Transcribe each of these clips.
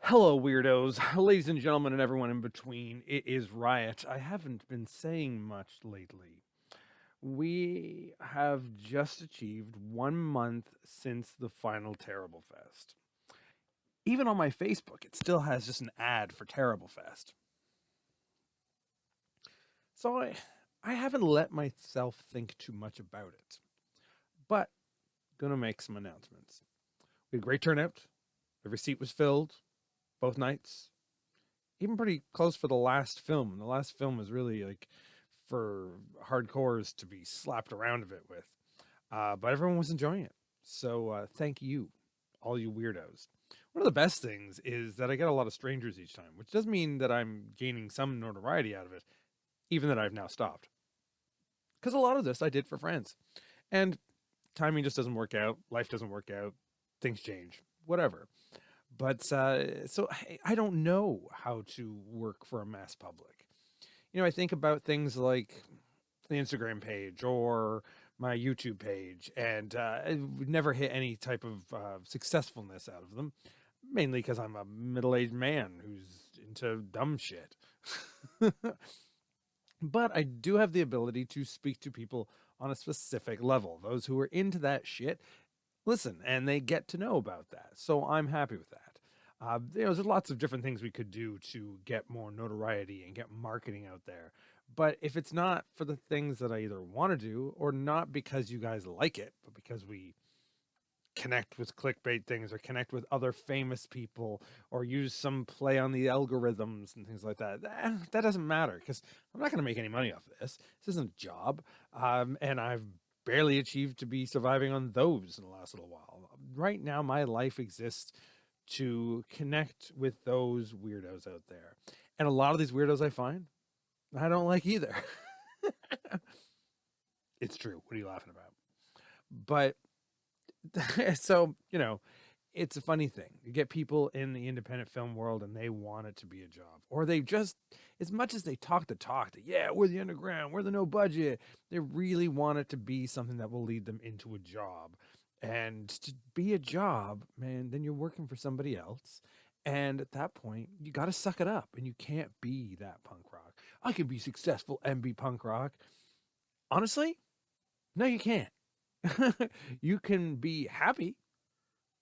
Hello, weirdos, ladies and gentlemen, and everyone in between. It is Riot. I haven't been saying much lately. We have just achieved 1 month since the final Terriblefest. Even on my Facebook, it still has just an ad for Terriblefest. So I haven't let myself think too much about it, but gonna make some announcements. We had a great turnout. Every seat was filled, both nights. Even pretty close for the last film. The last film was really like for hardcores to be slapped around a bit with. But everyone was enjoying it. So thank you, all you weirdos. One of the best things is that I get a lot of strangers each time, which does mean that I'm gaining some notoriety out of it, even that I've now stopped. Because a lot of this I did for friends. And timing just doesn't work out, life doesn't work out, things change, whatever. But so I don't know how to work for a mass public. I think about things like the Instagram page or my YouTube page, and I would never hit any type of successfulness out of them, mainly because I'm a middle aged man who's into dumb shit. But I do have the ability to speak to people on a specific level. Those who are into that shit listen and they get to know about that. So I'm happy with that. There's lots of different things we could do to get more notoriety and get marketing out there. But if it's not for the things that I either want to do or not because you guys like it, but because we connect with clickbait things or connect with other famous people or use some play on the algorithms and things like that, that doesn't matter because I'm not going to make any money off of this. This isn't a job. And I've barely achieved to be surviving on those in the last little while. Right now, my life exists to connect with those weirdos out there. And a lot of these weirdos I find, I don't like either. It's true. What are you laughing about? But so, it's a funny thing. You get people in the independent film world and they want it to be a job. Or they just, as much as they talk the talk, that, yeah, we're the underground, we're the no budget, they really want it to be something that will lead them into a job. And to be a job, man, then you're working for somebody else. And at that point, you got to suck it up and you can't be that punk rock. I can be successful and be punk rock. Honestly, no, you can't. You can be happy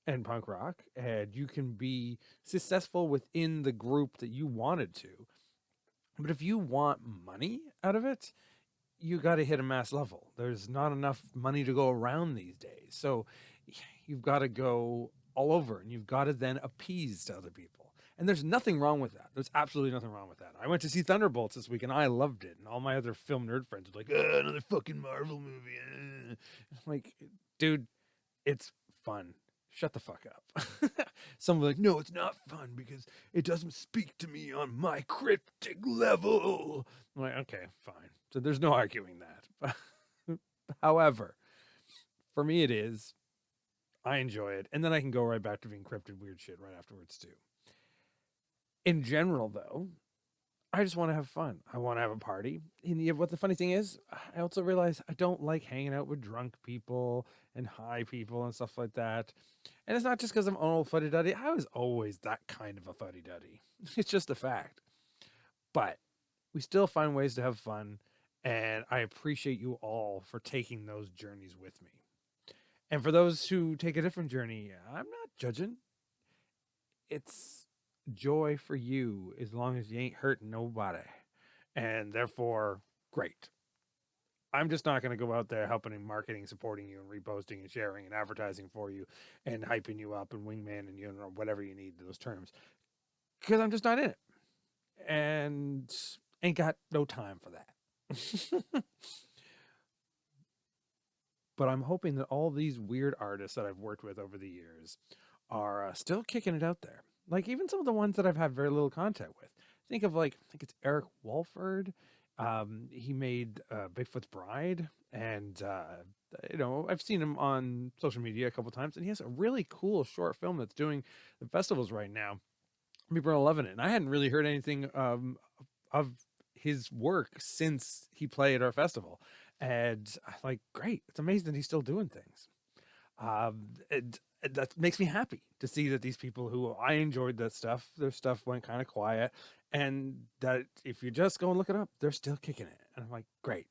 and punk rock, and you can be successful within the group that you wanted to. But if you want money out of it, you got to hit a mass level. There's not enough money to go around these days. So you've got to go all over and you've got to then appease to other people. And there's nothing wrong with that. There's absolutely nothing wrong with that. I went to see Thunderbolts this week and I loved it. And all my other film nerd friends were like, another fucking Marvel movie. I'm like, dude, it's fun. Shut the fuck up. Someone like, no, it's not fun because it doesn't speak to me on my cryptic level. I'm like, okay, fine. So there's no arguing that. However, for me, it is. I enjoy it. And then I can go right back to being encrypted weird shit right afterwards, too. In general, though, I just want to have fun. I want to have a party. And what the funny thing is, I also realize I don't like hanging out with drunk people and high people and stuff like that. And it's not just because I'm an old fuddy duddy. I was always that kind of a fuddy duddy. It's just a fact. But we still find ways to have fun. And I appreciate you all for taking those journeys with me. And for those who take a different journey, I'm not judging. It's joy for you as long as you ain't hurting nobody. And therefore, great. I'm just not going to go out there helping and marketing, supporting you, and reposting and sharing and advertising for you and hyping you up and wingmanning you or whatever you need those terms because I'm just not in it and ain't got no time for that. But I'm hoping that all these weird artists that I've worked with over the years are still kicking it out there. Like even some of the ones that I've had very little contact with. Think of I think it's Eric Walford. He made Bigfoot's Bride, and I've seen him on social media a couple times, and he has a really cool short film that's doing the festivals right now. People are loving it, and I hadn't really heard anything of his work since he played at our festival, and I'm like, great, it's amazing that he's still doing things. And that makes me happy to see that these people who I enjoyed that stuff, their stuff went kind of quiet, and that if you just go and look it up, they're still kicking it. And I'm like, great.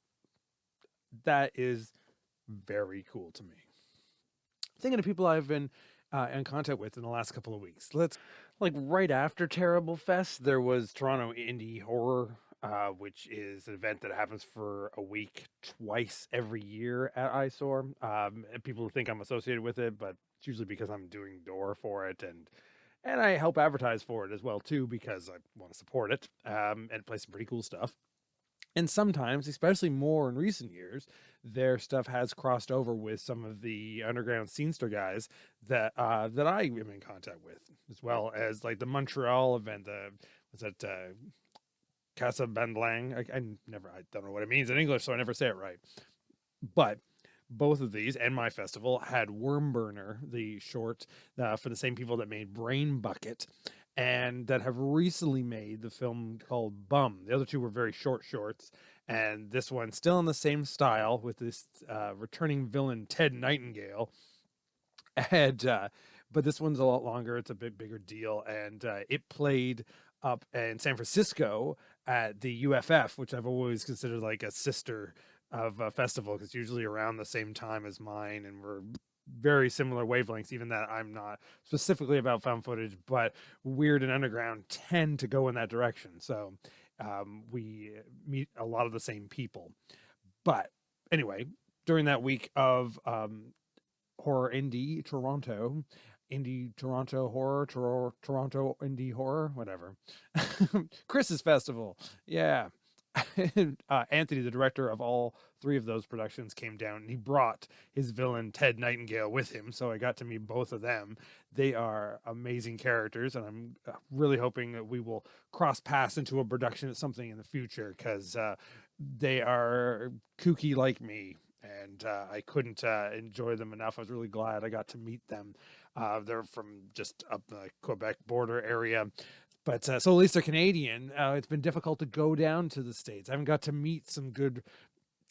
That is very cool to me. Thinking of people I've been in contact with in the last couple of weeks. Let's like right after Terriblefest, there was Toronto Indie Horror, which is an event that happens for a week twice every year at Eyesore. And people think I'm associated with it, but it's usually because I'm doing door for it, and I help advertise for it as well too, because I want to support it and play some pretty cool stuff. And sometimes, especially more in recent years, their stuff has crossed over with some of the underground scenester guys that that I am in contact with, as well as like the Montreal event. Was that Casa Bandlang? I don't know what it means in English, so I never say it right. But both of these and my festival had Wormburner, the short for the same people that made Brain Bucket, and that have recently made the film called Bum. The other two were very short shorts, and this one still in the same style with this returning villain Ted Nightingale. And but this one's a lot longer. It's a bit bigger deal, and it played up in San Francisco at the UFF, which I've always considered like a sister of a festival, because usually around the same time as mine, and we're very similar wavelengths, even that I'm not specifically about found footage, but weird and underground tend to go in that direction. So we meet a lot of the same people. But anyway, during that week of Horror Indie Toronto, Indie Toronto Horror, Toronto Indie Horror, whatever. Chris's festival. Yeah. Anthony, the director of all three of those productions, came down and he brought his villain Ted Nightingale with him. So I got to meet both of them. They are amazing characters, and I'm really hoping that we will cross paths into a production of something in the future, because they are kooky like me. And I couldn't enjoy them enough. I was really glad I got to meet them. They're from just up the Quebec border area. But so at least they're Canadian. It's been difficult to go down to the States. I haven't got to meet some good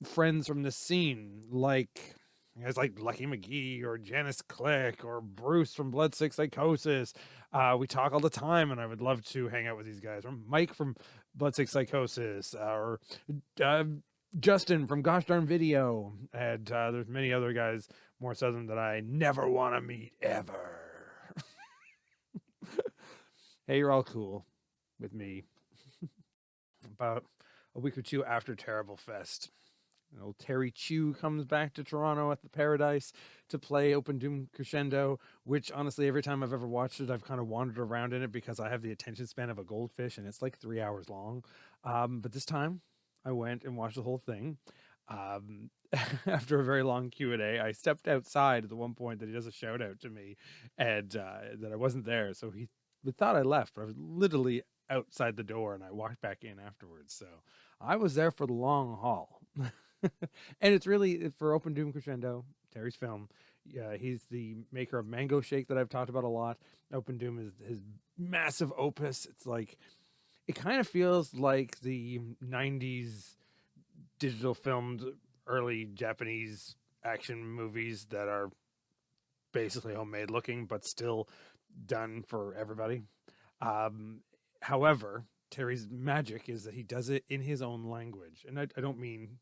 friends from the scene, like guys like Lucky McGee or Janice Click or Bruce from Bloodsick Psychosis. We talk all the time, and I would love to hang out with these guys. Or Mike from Bloodsick Psychosis, or Justin from Gosh Darn Video, and there's many other guys more southern that I never want to meet ever. Hey, you're all cool with me. About a week or two after Terriblefest, old Terry Chew comes back to Toronto at the Paradise to play Open Doom Crescendo, which honestly, every time I've ever watched it, I've kind of wandered around in it because I have the attention span of a goldfish, and it's like 3 hours long. But this time I went and watched the whole thing. After a very long Q&A, I stepped outside at the one point that he does a shout out to me, and that I wasn't there. So he thought I left, but I was literally outside the door, and I walked back in afterwards. So I was there for the long haul. And it's really for Open Doom Crescendo, Terry's film. He's the maker of Mango Shake that I've talked about a lot. Open Doom is his massive opus. It's like, it kind of feels like the 90s digital filmed early Japanese action movies that are basically homemade looking, but still done for everybody. However, Terry's magic is that he does it in his own language. And I don't mean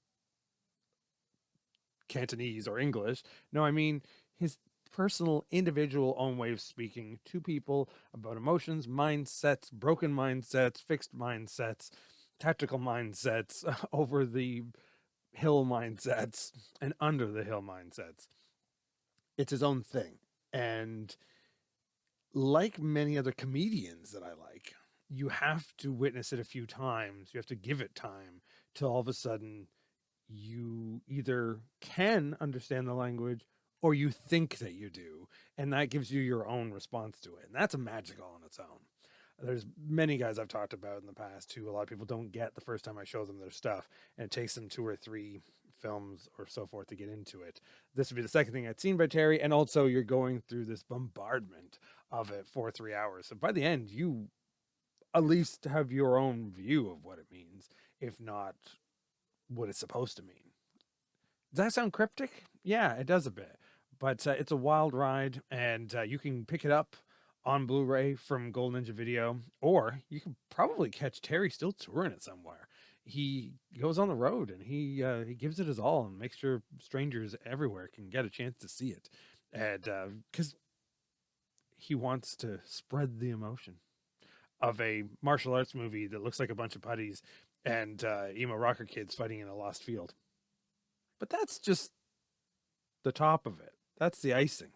Cantonese or English. No, I mean his personal, individual own way of speaking to people about emotions, mindsets, broken mindsets, fixed mindsets, tactical mindsets, over the hill mindsets, and under the hill mindsets. It's his own thing. And like many other comedians that I like, you have to witness it a few times. You have to give it time till all of a sudden you either can understand the language or you think that you do. And that gives you your own response to it. And that's a magic all on its own. There's many guys I've talked about in the past who a lot of people don't get the first time I show them their stuff, and it takes them 2 or 3 films or so forth to get into it. This would be the second thing I'd seen by Terry, and also you're going through this bombardment of it for 3 hours. So by the end, you at least have your own view of what it means, if not what it's supposed to mean. Does that sound cryptic? Yeah, it does a bit. But it's a wild ride, and you can pick it up on Blu-ray from Gold Ninja Video, or you can probably catch Terry still touring it somewhere. He goes on the road and he gives it his all and makes sure strangers everywhere can get a chance to see it, and because he wants to spread the emotion of a martial arts movie that looks like a bunch of putties and emo rocker kids fighting in a lost field. But that's just the top of it. That's the icing.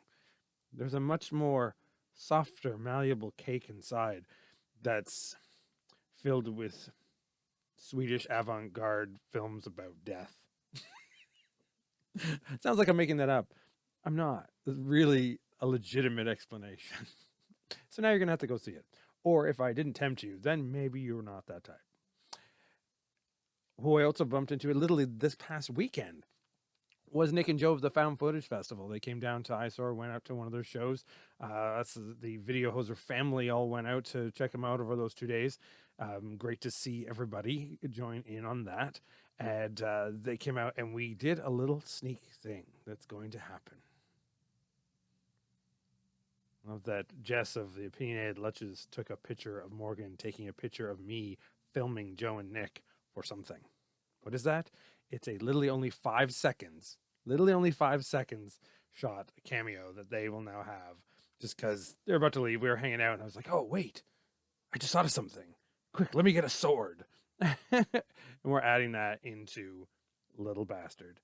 There's a much more softer, malleable cake inside that's filled with Swedish avant-garde films about death. Sounds like I'm making that up. I'm not. It's really a legitimate explanation. So now you're going to have to go see it. Or if I didn't tempt you, then maybe you're not that type. Who I also bumped into literally this past weekend was Nick and Joe of the Found Footage Festival. They came down to Eyesore, went out to one of their shows. That's the Video Hoser family all went out to check them out over those 2 days. Great to see everybody join in on that. And they came out and we did a little sneak thing that's going to happen. Love that Jess of the Opinionated Lutches took a picture of Morgan taking a picture of me filming Joe and Nick for something. What is that? It's a literally only 5 seconds shot, a cameo that they will now have just because they're about to leave. We were hanging out and I was like, oh, wait, I just thought of something. Quick, let me get a sword. And we're adding that into LilBastard.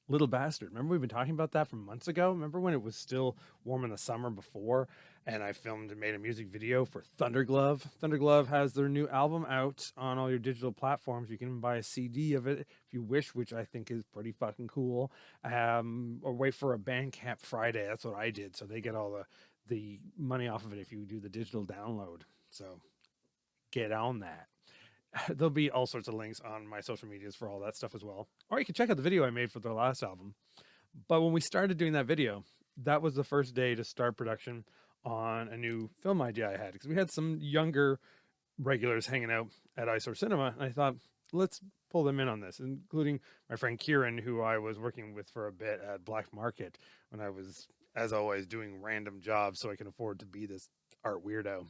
LilBastard. Remember we've been talking about that from months ago? Remember when it was still warm in the summer before and I filmed and made a music video for Thunderglove? Thunderglove has their new album out on all your digital platforms. You can even buy a CD of it if you wish, which I think is pretty fucking cool. Or wait for a Bandcamp Friday. That's what I did. So they get all the money off of it if you do the digital download. So get on that. There'll be all sorts of links on my social medias for all that stuff as well. Or you can check out the video I made for their last album. But when we started doing that video, that was the first day to start production on a new film idea I had. Because we had some younger regulars hanging out at Eyesore Cinema. And I thought, let's pull them in on this, including my friend Kieran, who I was working with for a bit at Black Market when I was, as always, doing random jobs so I can afford to be this art weirdo.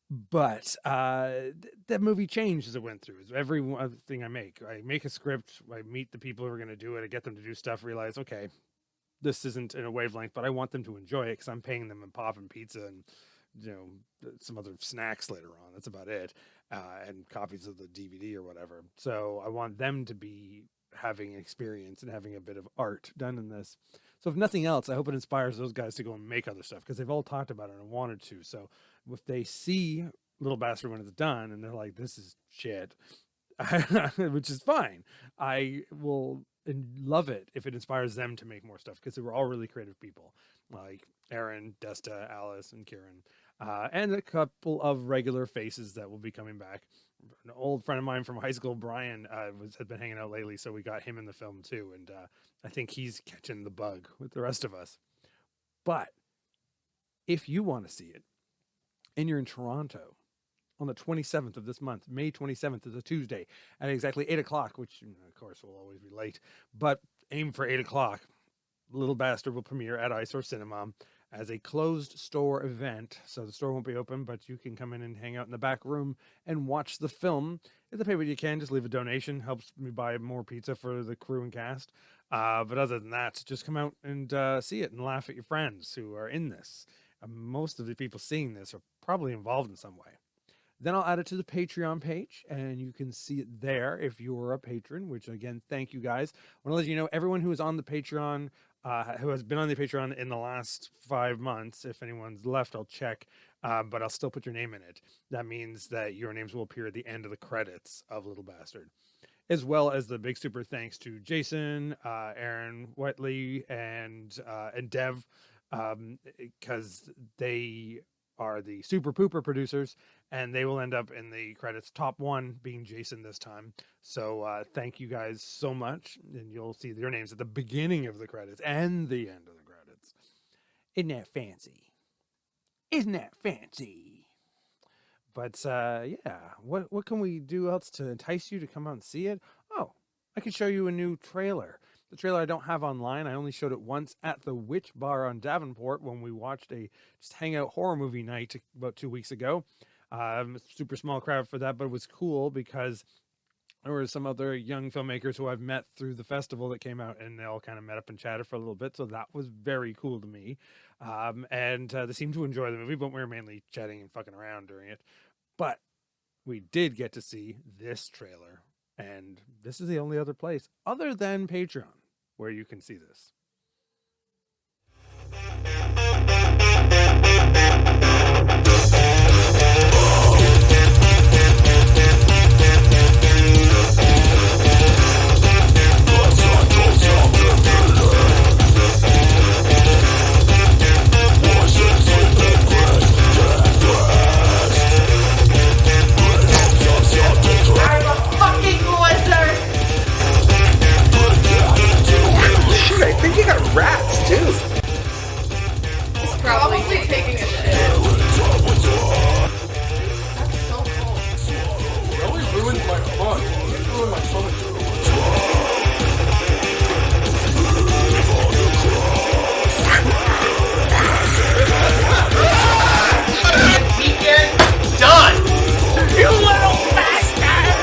But that movie changed as it went through. Every thing I make a script, I meet the people who are going to do it, I get them to do stuff, realize, okay, this isn't in a wavelength, but I want them to enjoy it because I'm paying them in pop and pizza and, you know, some other snacks later on. That's about it. And copies of the DVD or whatever. So I want them to be having experience and having a bit of art done in this. So if nothing else, I hope it inspires those guys to go and make other stuff because they've all talked about it and wanted to. So if they see LilBastard when it's done and they're like, this is shit, which is fine, I will love it if it inspires them to make more stuff because they were all really creative people like Aaron, Desta, Alice, and Kieran, and a couple of regular faces that will be coming back. An old friend of mine from high school, Brian, had been hanging out lately, so we got him in the film too, and I think he's catching the bug with the rest of us. But if you want to see it and you're in Toronto on the 27th of this month, May 27th is a Tuesday at exactly 8 o'clock, which of course will always be late, but aim for 8 o'clock. LilBastard will premiere at Eyesore Cinema as a closed store event. So the store won't be open, but you can come in and hang out in the back room and watch the film. If you pay what you can, just leave a donation. Helps me buy more pizza for the crew and cast. But other than that, just come out and see it and laugh at your friends who are in this. Most of the people seeing this are probably involved in some way. Then I'll add it to the Patreon page, and you can see it there if you're a patron, which, again, thank you guys. I want to let you know, everyone who is on the Patreon, who has been on the Patreon in the last 5 months, if anyone's left, I'll check, but I'll still put your name in it. That means that your names will appear at the end of the credits of LilBastard, as well as the big super thanks to Jason, Aaron Whiteley, and Dev, because they are the super pooper producers, and they will end up in the credits, top one being Jason this time. So thank you guys so much, and you'll see their names at the beginning of the credits and the end of the credits. Isn't that fancy? Isn't that fancy? But yeah, what can we do else to entice you to come out and see it? Oh, I can show you a new trailer. The trailer I don't have online. I only showed it once at the Witch Bar on Davenport when we watched a just hangout horror movie night about 2 weeks ago. Super small crowd for that, but it was cool because there were some other young filmmakers who I've met through the festival that came out, and they all kind of met up and chatted for a little bit. So that was very cool to me. And they seemed to enjoy the movie, but we were mainly chatting and fucking around during it. But we did get to see this trailer, and this is the only other place other than Patreon where you can see this. I think he got rats too. He's probably taking a shit. That's so cool. It always ruins my fun. It ruins my stomach. Weekend done. You little bastard.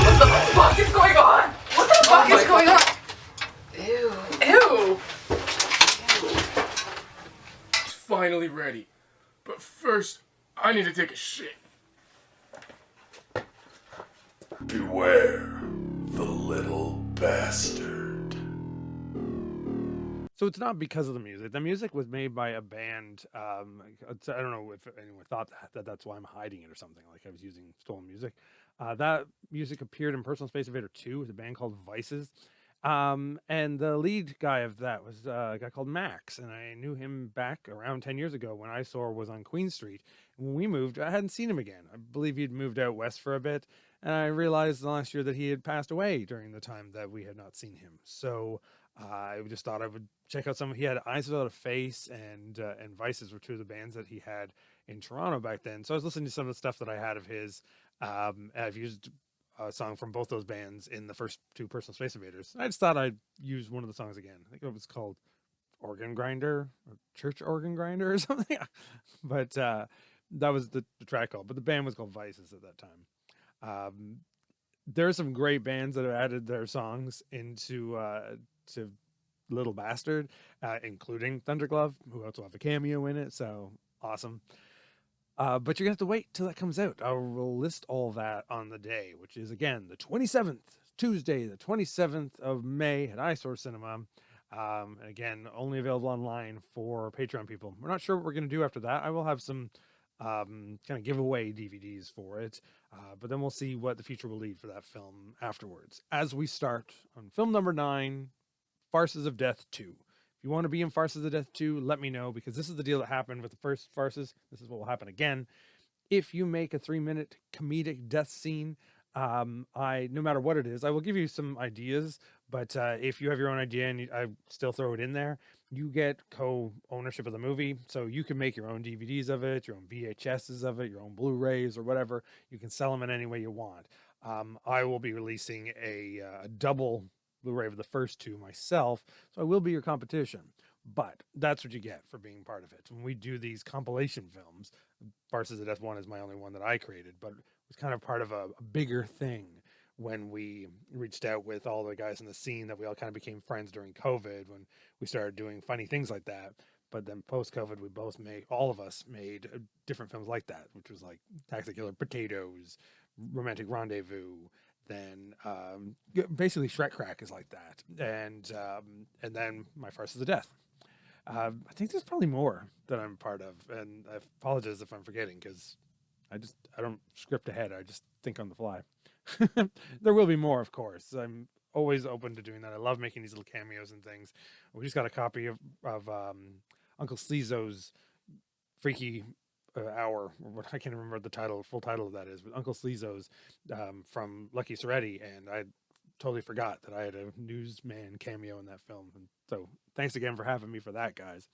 What the fuck is going on? What the fuck is going on? Ew. Ew. It's finally ready. But first, I need to take a shit. Beware the little bastard. So it's not because of the music. The music was made by a band. I don't know if anyone thought that's why I'm hiding it or something. Like I was using stolen music. That music appeared in Personal Space Invader 2 with a band called Vices. And the lead guy of that was a guy called Max. And I knew him back around 10 years ago when Eyesore was on Queen Street. And when we moved, I hadn't seen him again. I believe he'd moved out west for a bit. And I realized last year that he had passed away during the time that we had not seen him. So I just thought I would check out some. He had Eyes Without a Face and Vices were two of the bands that he had in Toronto back then. So I was listening to some of the stuff that I had of his. I've used a song from both those bands in the first two Personal Space Invaders. I just thought I'd use one of the songs again. I think it was called Organ Grinder or Church Organ Grinder or something. But that was the track called. But the band was called Vices at that time. There are some great bands that have added their songs into to LilBastard, including Thunderglove, who also have a cameo in it. So awesome. But you're gonna have to wait till that comes out. I will list all that on the day, which is again the 27th, Tuesday, the 27th of May at Eyesore Cinema. Again, only available online for Patreon people. We're not sure what we're gonna do after that. I will have some kind of giveaway DVDs for it, but then we'll see what the future will lead for that film afterwards. As we start on film number 9, Farces of Death 2. If you want to be in Farces of Death 2, let me know, because this is the deal that happened with the first Farces. This is what will happen again. If you make a 3-minute comedic death scene, no matter what it is, I will give you some ideas, but if you have your own idea and I still throw it in there, you get co-ownership of the movie. So you can make your own DVDs of it, your own VHSs of it, your own Blu-rays or whatever. You can sell them in any way you want. I will be releasing a double Blu-ray of the first two myself, so I will be your competition. But that's what you get for being part of it. When we do these compilation films, Farces of Death 1 is my only one that I created, but it was kind of part of a bigger thing when we reached out with all the guys in the scene that we all kind of became friends during COVID, when we started doing funny things like that. But then post-COVID, all of us made different films like that, which was like Taxi Killer Potatoes, Romantic Rendezvous, then basically Shrek Crack is like that, and then my Farces of Death. I think there's probably more that I'm part of, and I apologize if I'm forgetting, because I don't script ahead. I just think on the fly. There will be more, of course. I'm always open to doing that. I love making these little cameos and things. We just got a copy of Uncle Sleezo's Freaky Hour, or what I can't remember the full title of that is, but Uncle Sleezo's from Lucky Soretti, and I totally forgot that I had a newsman cameo in that film. And so thanks again for having me for that, guys.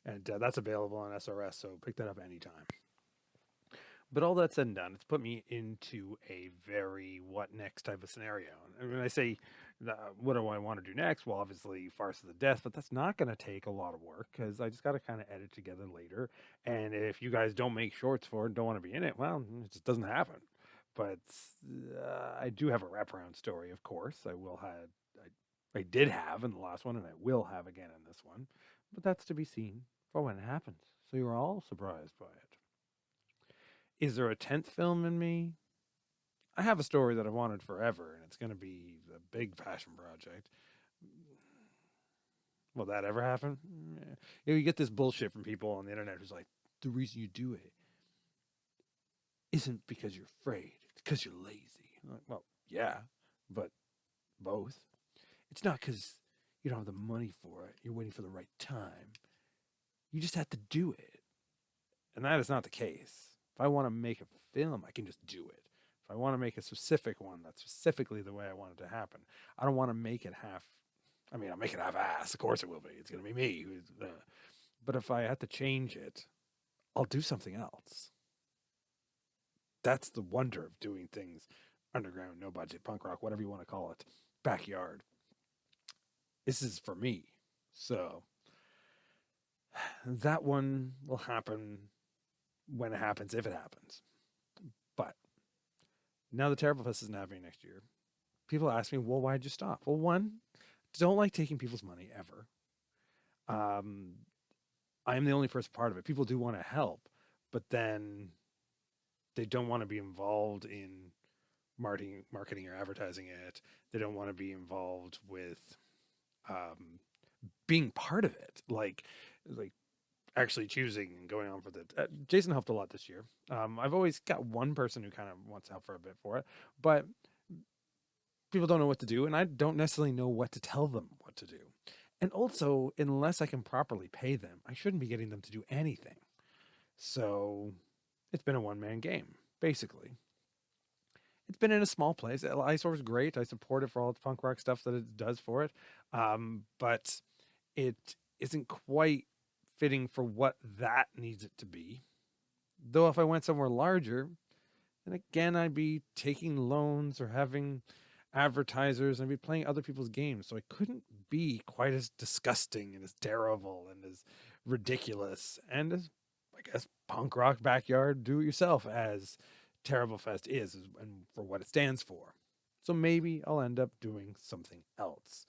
And that's available on SRS, so pick that up anytime. But all that said and done, it's put me into a very what next type of scenario. And when I say, what do I want to do next? Well, obviously, Farce of the Death, but that's not going to take a lot of work because I just got to kind of edit together later. And if you guys don't make shorts for it and don't want to be in it, well, it just doesn't happen. But I do have a wraparound story, of course. I did have in the last one, and I will have again in this one. But that's to be seen for when it happens. So you're all surprised by it. Is there a 10th film in me? I have a story that I wanted forever, and it's going to be a big passion project. Will that ever happen? You get this bullshit from people on the internet who's like, the reason you do it isn't because you're afraid, it's because you're lazy. I'm like, well, yeah, but both. It's not because you don't have the money for it. You're waiting for the right time. You just have to do it. And that is not the case. If I want to make a film, I can just do it. If I want to make a specific one, that's specifically the way I want it to happen. I don't want to make it I'll make it half-ass. Of course it will be. It's going to be me. But if I have to change it, I'll do something else. That's the wonder of doing things underground, no budget, punk rock, whatever you want to call it, backyard. This is for me. So that one will happen when it happens, if it happens. But now the Terriblefest isn't happening next year. People ask me, well, why'd you stop? Well, one, don't like taking people's money ever. I'm the only person part of it. People do want to help, but then they don't want to be involved in marketing or advertising it. They don't want to be involved with being part of it. Like actually choosing and going on for the Jason helped a lot this year. I've always got one person who kind of wants help for a bit for it, but people don't know what to do, and I don't necessarily know what to tell them what to do. And also, unless I can properly pay them, I shouldn't be getting them to do anything. So it's been a one-man game, basically. It's been in a small place. Eyesore is great. I support it for all its punk rock stuff that it does for it. But it isn't quite fitting for what that needs it to be. Though if I went somewhere larger, then again, I'd be taking loans or having advertisers and I'd be playing other people's games. So I couldn't be quite as disgusting and as terrible and as ridiculous and as, I guess, punk rock backyard do it yourself as Terriblefest is and for what it stands for. So maybe I'll end up doing something else.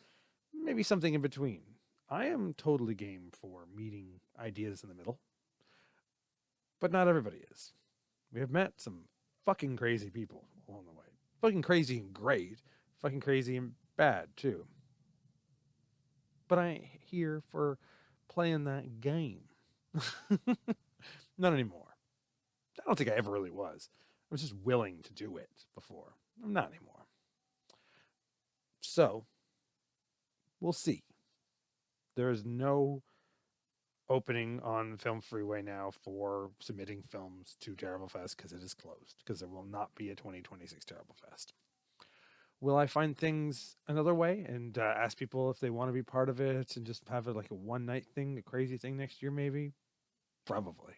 Maybe something in between. I am totally game for meeting ideas in the middle. But not everybody is. We have met some fucking crazy people along the way. Fucking crazy and great. Fucking crazy and bad, too. But I ain't here for playing that game. Not anymore. I don't think I ever really was. I was just willing to do it before. I'm not anymore. So, we'll see. There is no opening on Film Freeway now for submitting films to Terriblefest because it is closed, because there will not be a 2026 Terriblefest. Will I find things another way and ask people if they want to be part of it and just have it like a one-night thing, a crazy thing next year maybe? Probably.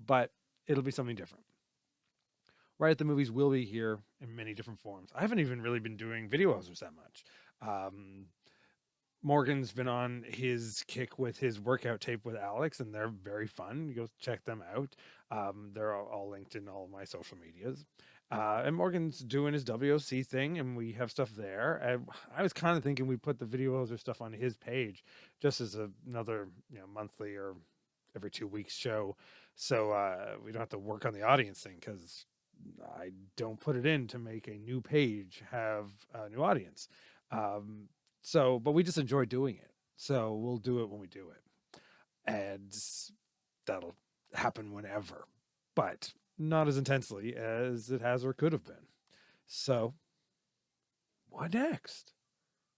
But it'll be something different. Right at the Movies will be here in many different forms. I haven't even really been doing videos that much. Morgan's been on his kick with his workout tape with Alex, and they're very fun. You go check them out. They're all linked in all of my social medias. And Morgan's doing his WOC thing, and we have stuff there. And I was kind of thinking we'd put the videos or stuff on his page just as another monthly or every 2 weeks show. So we don't have to work on the audience thing, because I don't put it in to make a new page have a new audience. But we just enjoy doing it. So we'll do it when we do it. And that'll happen whenever. But not as intensely as it has or could have been. So, what next?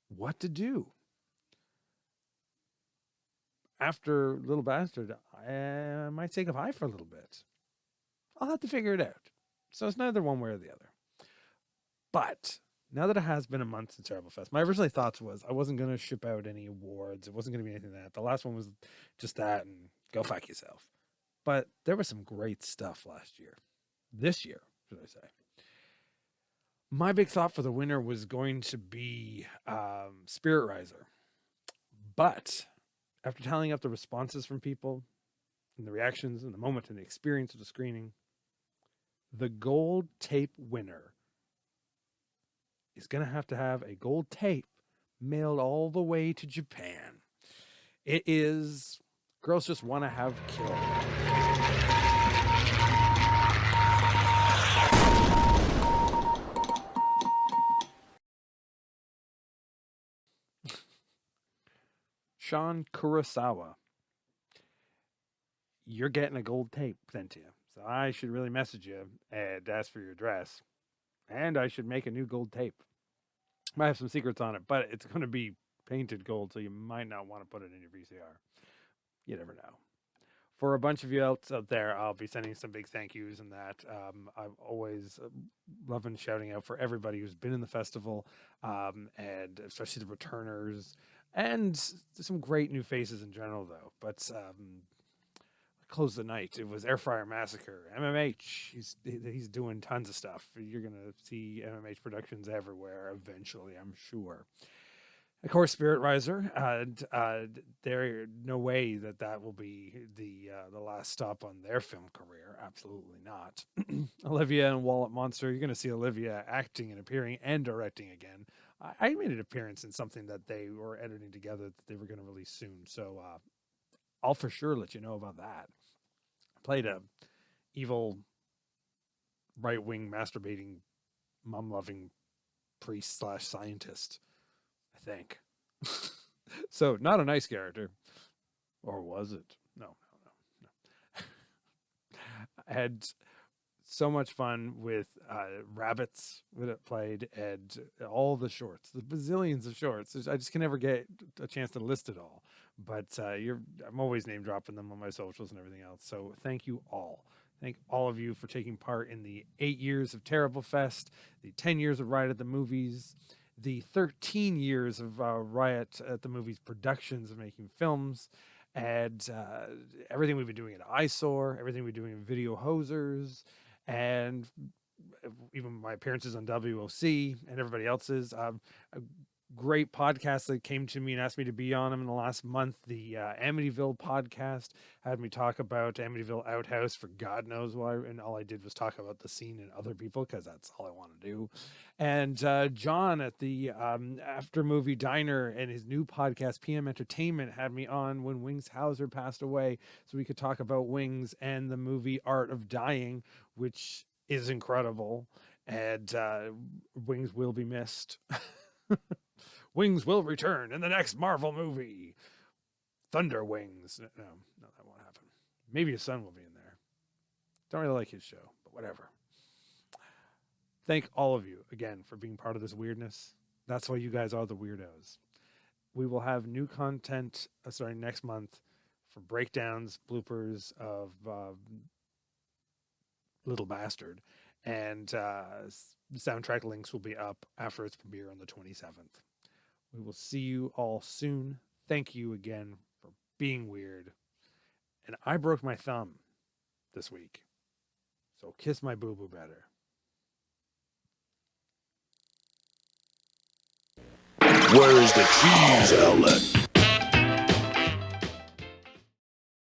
What to do? After LilBastard, I might say goodbye for a little bit. I'll have to figure it out. So it's neither one way or the other. But now that it has been a month since Terriblefest, my original thoughts was I wasn't going to ship out any awards. It wasn't going to be anything like that. The last one was just that and go fuck yourself. But there was some great stuff last year. This year, should I say. My big thought for the winner was going to be Spirit Riser. But after tallying up the responses from people and the reactions and the moment and the experience of the screening, the gold tape winner is going to have a gold tape mailed all the way to Japan. It is Girls Just Want to Have Kill. Sean Kurosawa. You're getting a gold tape sent to you. So I should really message you and ask for your address. And I should make a new gold tape. Might have some secrets on it, but it's going to be painted gold, so you might not want to put it in your VCR. You never know. For a bunch of you out there, I'll be sending some big thank yous and that. I'm always loving shouting out for everybody who's been in the festival, and especially the returners, and some great new faces in general, though. But close the night. It was Airfryer Massacre, MMH. He's doing tons of stuff. You're gonna see MMH productions everywhere eventually, I'm sure. Of course, Spirit Riser. There no way that will be the last stop on their film career. Absolutely not. Olivia and Wallet Monster. You're gonna see Olivia acting and appearing and directing again. I made an appearance in something that they were editing together that they were going to release soon. So I'll for sure let you know about that. I played a evil, right-wing, masturbating, mom-loving priest / scientist, I think. So not a nice character. Or was it? No. I had so much fun with rabbits that it played and all the shorts, the bazillions of shorts. I just can never get a chance to list it all. But I'm always name dropping them on my socials and everything else. So thank you all. Thank all of you for taking part in the 8 years of Terriblefest, the 10 years of Riot at the Movies, the 13 years of Riot at the Movies productions of making films, and everything we've been doing at Eyesore, everything we've been doing in Video Hosers, and even my appearances on WWOoooooooo and everybody else's. A great podcast that came to me and asked me to be on them in the last month. The Amityville podcast had me talk about Amityville Outhouse for God knows why, and all I did was talk about the scene and other people because that's all I want to do. And John at the After Movie Diner and his new podcast PM Entertainment had me on when Wings Hauser passed away, so we could talk about Wings and the movie Art of Dying, which is incredible, and Wings will be missed. Wings will return in the next Marvel movie. Thunder Wings. No, that won't happen. Maybe his son will be in there. Don't really like his show, but whatever. Thank all of you again for being part of this weirdness. That's why you guys are the weirdos. We will have new content starting next month for breakdowns, bloopers of LilBastard, and soundtrack links will be up after its premiere on the 27th. We will see you all soon. Thank you again for being weird. And I broke my thumb this week, so kiss my boo-boo better. Where is the cheese outlet?